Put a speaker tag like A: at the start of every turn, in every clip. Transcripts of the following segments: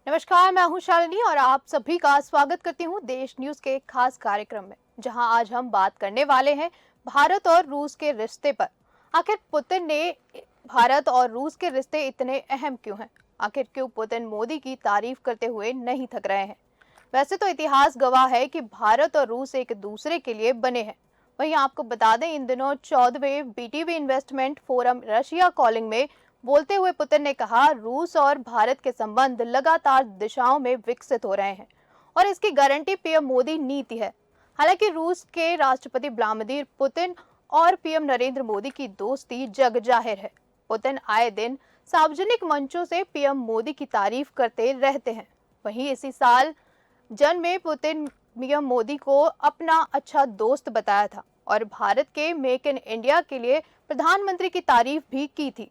A: नमस्कार, मैं हूं शालिनी और आप सभी का स्वागत करती हूं देश न्यूज के एक खास कार्यक्रम में, जहां आज हम बात करने वाले हैं भारत और रूस के रिश्ते पर। आखिर पुतिन ने भारत और रूस के रिश्ते इतने अहम क्यों हैं? आखिर क्यों पुतिन मोदी की तारीफ करते हुए नहीं थक रहे हैं? वैसे तो इतिहास गवाह है कि भारत और रूस एक दूसरे के लिए बने हैं। वहीं आपको बता दें, इन दिनों 14वें BTV investment forum Russia calling में बोलते हुए पुतिन ने कहा, रूस और भारत के संबंध लगातार दिशाओं में विकसित हो रहे हैं और इसकी गारंटी पीएम मोदी नीति है। हालांकि रूस के राष्ट्रपति व्लादिमीर पुतिन और पीएम नरेंद्र मोदी की दोस्ती जग जाहिर है। पुतिन आए दिन सार्वजनिक मंचों से पीएम मोदी की तारीफ करते रहते हैं। वहीं इसी साल जन में पुतिन पीएम मोदी को अपना अच्छा दोस्त बताया था और भारत के मेक इन इंडिया के लिए प्रधानमंत्री की तारीफ भी की थी।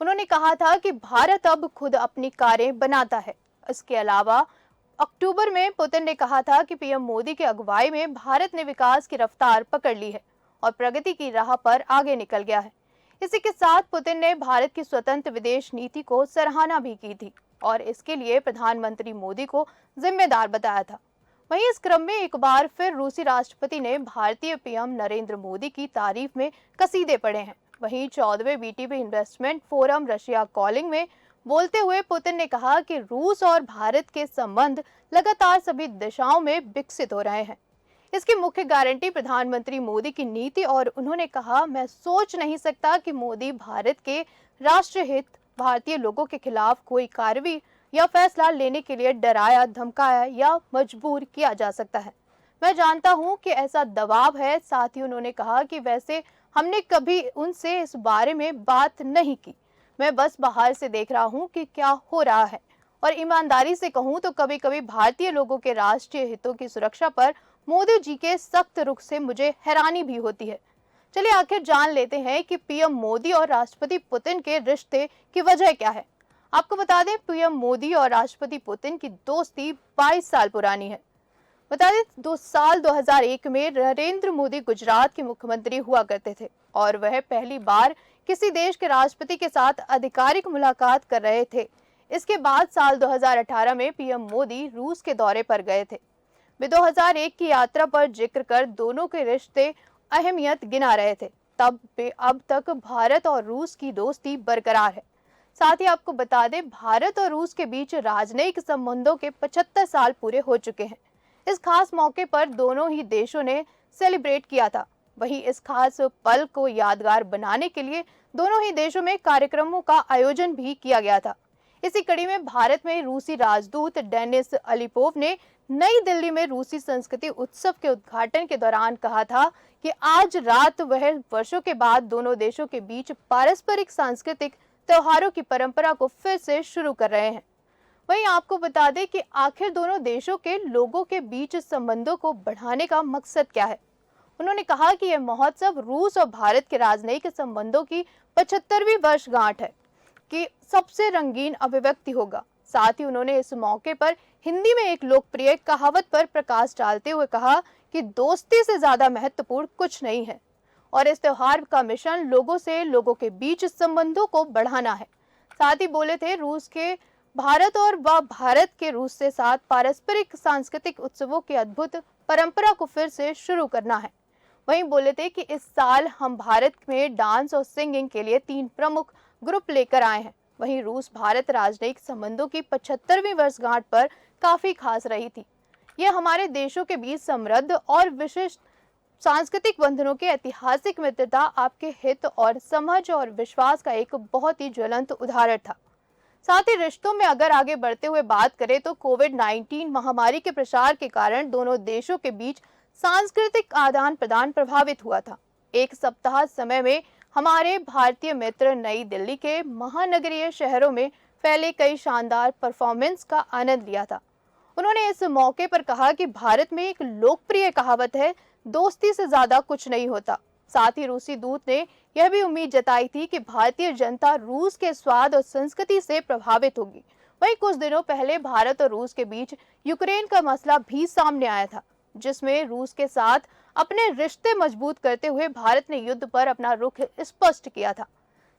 A: उन्होंने कहा था कि भारत अब खुद अपनी कारें बनाता है। इसके अलावा अक्टूबर में पुतिन ने कहा था कि पीएम मोदी की अगुवाई में भारत ने विकास की रफ्तार पकड़ ली है और प्रगति की राह पर आगे निकल गया है। इसी के साथ पुतिन ने भारत की स्वतंत्र विदेश नीति को सराहना भी की थी और इसके लिए प्रधानमंत्री मोदी को जिम्मेदार बताया था। वहीं इस क्रम में एक बार फिर रूसी राष्ट्रपति ने भारतीय पीएम नरेंद्र मोदी की तारीफ में कसीदे पढ़े हैं। वहीं 14वें BTV investment forum Russia calling में बोलते हुए पुतिन ने कहा कि रूस और भारत के संबंध लगातार सभी दिशाओं में विकसित हो रहे हैं। इसकी मुख्य गारंटी प्रधानमंत्री मोदी की नीति, और उन्होंने कहा, मैं सोच नहीं सकता कि मोदी भारत के राष्ट्रीय हित, भारतीय लोगों के खिलाफ कोई कार्रवाई या फैसला लेने के लिए डराया, धमकाया या मजबूर किया जा सकता है। मैं जानता हूं कि ऐसा दबाव है। साथ ही उन्होंने कहा कि वैसे हमने कभी उनसे इस बारे में बात नहीं की। मैं बस बाहर से देख रहा हूं कि क्या हो रहा है, और ईमानदारी से कहूं तो कभी कभी भारतीय लोगों के राष्ट्रीय हितों की सुरक्षा पर मोदी जी के सख्त रुख से मुझे हैरानी भी होती है। चलिए आखिर जान लेते हैं कि पीएम मोदी और राष्ट्रपति पुतिन के रिश्ते की वजह क्या है। आपको बता दें, पीएम मोदी और राष्ट्रपति पुतिन की दोस्ती 22 साल पुरानी है। बता दें, 2001 में नरेंद्र मोदी गुजरात के मुख्यमंत्री हुआ करते थे और वह पहली बार किसी देश के राष्ट्रपति के साथ आधिकारिक मुलाकात कर रहे थे। इसके बाद साल 2018 में पीएम मोदी रूस के दौरे पर गए थे। वे 2001 की यात्रा पर जिक्र कर दोनों के रिश्ते अहमियत गिना रहे थे। तब वे अब तक भारत और रूस की दोस्ती बरकरार है। साथ ही आपको बता दें, भारत और रूस के बीच राजनयिक संबंधों के 75 साल पूरे हो चुके हैं। इस खास मौके पर दोनों ही देशों ने सेलिब्रेट किया था। वहीं इस खास पल को यादगार बनाने के लिए दोनों ही देशों में कार्यक्रमों का आयोजन भी किया गया था। इसी कड़ी में भारत में रूसी राजदूत डेनिस अलीपोव ने नई दिल्ली में रूसी संस्कृति उत्सव के उद्घाटन के दौरान कहा था कि आज रात वह वर्षों के बाद दोनों देशों के बीच पारस्परिक सांस्कृतिक त्योहारों की परंपरा को फिर से शुरू कर रहे हैं। वहीं आपको बता दें कि आखिर दोनों देशों के लोगों के बीच संबंधों को बढ़ाने का मकसद क्या है। उन्होंने कहा कि यह महोत्सव रूस और भारत के राजनयिक संबंधों की 75वीं वर्षगांठ है कि सबसे रंगीन अभिव्यक्ति होगा। साथ ही उन्होंने इस मौके पर हिंदी में एक लोकप्रिय कहावत पर प्रकाश डालते हुए कहा कि दोस्ती से ज्यादा महत्वपूर्ण कुछ नहीं है और इस त्योहार का मिशन लोगों से लोगों के बीच संबंधों को बढ़ाना है। साथ ही बोले थे, रूस के भारत और भारत के रूस से साथ पारस्परिक सांस्कृतिक उत्सवों की अद्भुत परंपरा को फिर से शुरू करना है। वहीं बोले थे कि इस साल हम भारत में डांस और सिंगिंग के लिए 3 प्रमुख ग्रुप लेकर आए हैं। वहीं रूस भारत राजनयिक संबंधों की 75वीं वर्षगांठ पर काफी खास रही थी। यह हमारे देशों के बीच समृद्ध और विशिष्ट सांस्कृतिक बंधनों के ऐतिहासिक मित्रता, आपके हित और समझ और विश्वास का एक बहुत ही ज्वलंत उदाहरण था। साथ ही रिश्तों में अगर आगे बढ़ते हुए बात करें तो कोविड-19 महामारी के प्रसार के कारण दोनों देशों के बीच सांस्कृतिक आदान प्रदान प्रभावित हुआ था। एक सप्ताह समय में हमारे भारतीय मित्र नई दिल्ली के महानगरीय शहरों में फैले कई शानदार परफॉर्मेंस का आनंद लिया था। उन्होंने इस मौके पर कहा कि भारत में एक लोकप्रिय कहावत है, दोस्ती से ज्यादा कुछ नहीं होता। साथ ही रूसी दूत ने यह भी उम्मीद जताई थी कि भारतीय जनता रूस के स्वाद और संस्कृति से प्रभावित होगी। वहीं कुछ दिनों पहले भारत और रूस के बीच यूक्रेन का मसला भी सामने आया था, जिसमें रूस के साथ अपने रिश्ते मजबूत करते हुए भारत ने युद्ध पर अपना रुख स्पष्ट किया था।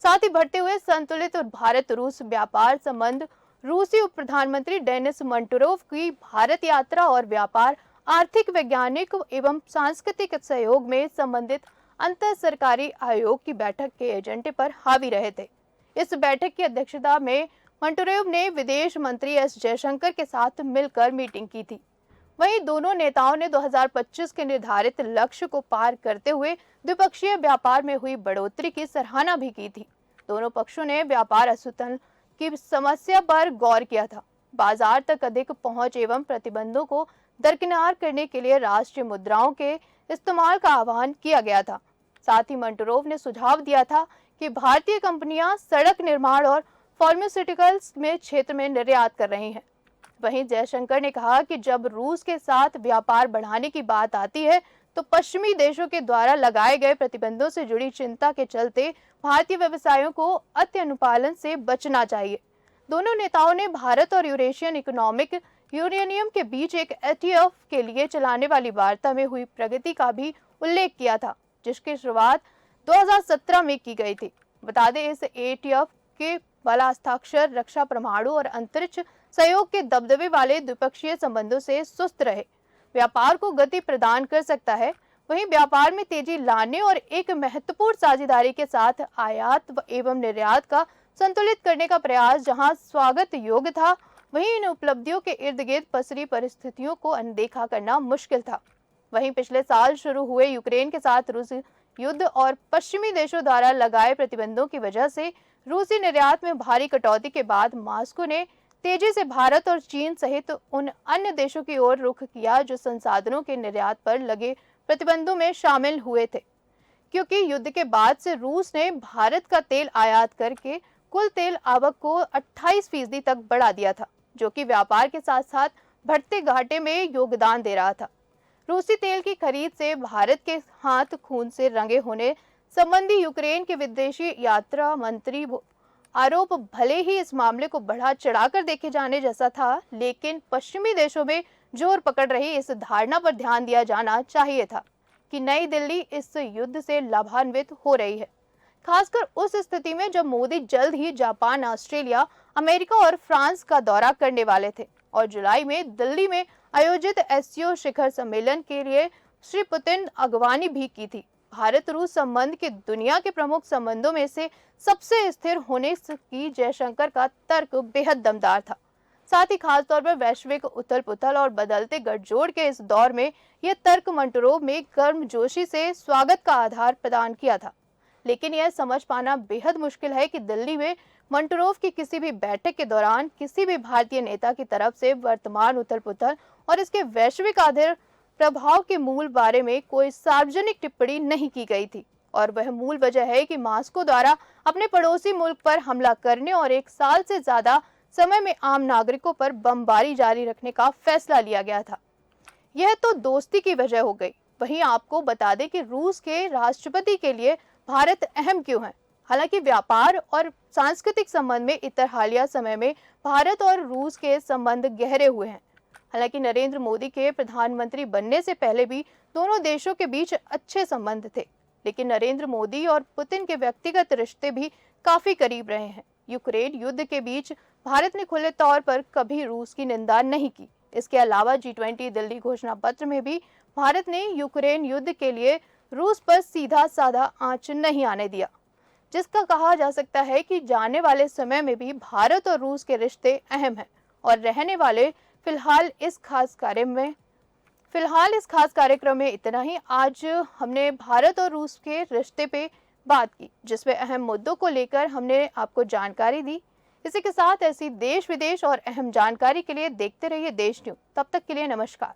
A: साथ ही बढ़ते हुए संतुलित और भारत रूस व्यापार संबंध रूसी उप प्रधानमंत्री डेनिस मंटुरोव की भारत यात्रा और व्यापार, आर्थिक, वैज्ञानिक एवं सांस्कृतिक सहयोग में संबंधित अंतर सरकारी आयोग की बैठक के एजेंडे पर हावी रहे थे। इस बैठक की अध्यक्षता में मंटुरोव ने विदेश मंत्री एस जयशंकर के साथ मिलकर मीटिंग की थी। वहीं दोनों नेताओं ने 2025 के निर्धारित लक्ष्य को पार करते हुए द्विपक्षीय व्यापार में हुई बढ़ोतरी की सराहना भी की थी। दोनों पक्षों ने व्यापार असंतुलन की समस्या पर गौर किया था। बाजार तक अधिक पहुंच एवं प्रतिबंधों को दरकिनार करने के लिए राष्ट्रीय मुद्राओं के इस्तेमाल का आह्वान किया गया था। साथ ही मंटुरोव ने सुझाव दिया था कि भारतीय कंपनियां सड़क निर्माण और फार्मास्यूटिकल्स में क्षेत्र में निर्यात कर रही हैं। वहीं जयशंकर ने कहा कि जब रूस के साथ व्यापार बढ़ाने की बात आती है तो पश्चिमी देशों के द्वारा लगाए गए प्रतिबंधों से जुड़ी चिंता के चलते भारतीय व्यवसायों को अत्यनुपालन से बचना चाहिए। दोनों नेताओं ने भारत और यूरेशियन इकोनॉमिक यूनियन के बीच एक एटीएफ के लिए चलाने वाली वार्ता में हुई प्रगति का भी उल्लेख किया था, जिसकी शुरुआत 2017 में की गई थी। बता दें, इस एटीएफ के वाला हस्ताक्षर रक्षा, परमाणु और अंतरिक्ष सहयोग के दबदबे वाले द्विपक्षीय संबंधों से सुस्त रहे व्यापार को गति प्रदान कर सकता है। वहीं व्यापार में तेजी लाने और एक महत्वपूर्ण साझेदारी के साथ आयात एवं निर्यात का संतुलित करने का प्रयास जहां स्वागत योग्य था, वहीं इन उपलब्धियों के इर्द गिर्द पसरी परिस्थितियों को अनदेखा करना मुश्किल था। वहीं पिछले साल शुरू हुए यूक्रेन के साथ रूसी युद्ध और पश्चिमी देशों द्वारा लगाए प्रतिबंधों की वजह से रूसी निर्यात में भारी कटौती के बाद मॉस्को ने तेजी से भारत और चीन सहित उन अन्य देशों की ओर रुख किया जो संसाधनों के निर्यात पर लगे प्रतिबंधों में शामिल हुए थे, क्योंकि युद्ध के बाद से रूस ने भारत का तेल आयात करके कुल तेल आवक को 28% तक बढ़ा दिया था, जो कि व्यापार के साथ साथ बढ़ते घाटे में योगदान दे रहा था। रूसी तेल की खरीद से भारत के हाथ खून से रंगे होने संबंधी यूक्रेन के विदेशी यात्रा मंत्री आरोप भले ही इस मामले को बढ़ा चढ़ाकर देखे जाने जैसा था, लेकिन पश्चिमी देशों में जोर पकड़ रही इस धारणा पर ध्यान दिया जाना चाहिए था कि नई दिल्ली इस युद्ध से लाभान्वित हो रही है, खासकर उस स्थिति में जब मोदी जल्द ही जापान, ऑस्ट्रेलिया, अमेरिका और फ्रांस का दौरा करने वाले थे और जुलाई में दिल्ली में आयोजित एससीओ शिखर सम्मेलन के लिए श्री पुतिन अगवानी भी की थी। भारत रूस संबंध के दुनिया के प्रमुख संबंधों में से सबसे स्थिर होने की जयशंकर का तर्क बेहद दमदार था। साथ ही खासतौर पर वैश्विक उथल पुथल और बदलते गठजोड़ के इस दौर में यह तर्क मंटुरोव में गर्मजोशी से स्वागत का आधार प्रदान किया था। लेकिन यह समझ पाना बेहद मुश्किल है कि दिल्ली में मंटुरोव की किसी भी बैठक के दौरान किसी भी भारतीय नेता की तरफ से वर्तमान उथल पुथल और इसके वैश्विक आधार प्रभाव के मूल बारे में कोई सार्वजनिक टिप्पणी नहीं की गई थी। और वह मूल वजह है कि मॉस्को द्वारा अपने पड़ोसी मुल्क पर हमला करने और 1 साल से ज्यादा समय में आम नागरिकों पर बमबारी जारी रखने का फैसला लिया गया था। यह तो दोस्ती की वजह हो गई। वहीं आपको बता दें कि रूस के राष्ट्रपति के लिए भारत अहम क्यों है। हालांकि व्यापार और सांस्कृतिक संबंध में इतर हालिया समय में भारत और रूस के संबंध गहरे हुए हैं। हालांकि नरेंद्र मोदी के प्रधानमंत्री बनने से पहले भी दोनों देशों के बीच अच्छे संबंध थे, लेकिन नरेंद्र मोदी और पुतिन के व्यक्तिगत रिश्ते भी काफी करीब रहे हैं। यूक्रेन युद्ध के बीच भारत ने खुले तौर पर कभी रूस की निंदा नहीं की। इसके अलावा G20 दिल्ली घोषणा पत्र में भी भारत ने यूक्रेन युद्ध के लिए रूस पर सीधा साधा आंच नहीं आने दिया, जिसका कहा जा सकता है कि जाने वाले समय में भी भारत और रूस के रिश्ते अहम हैं और रहने वाले। फिलहाल इस खास कार्यक्रम में इतना ही। आज हमने भारत और रूस के रिश्ते पे बात की, जिसमें अहम मुद्दों को लेकर हमने आपको जानकारी दी। इसी के साथ ऐसी देश विदेश और अहम जानकारी के लिए देखते रहिए देश न्यूज़। तब तक के लिए नमस्कार।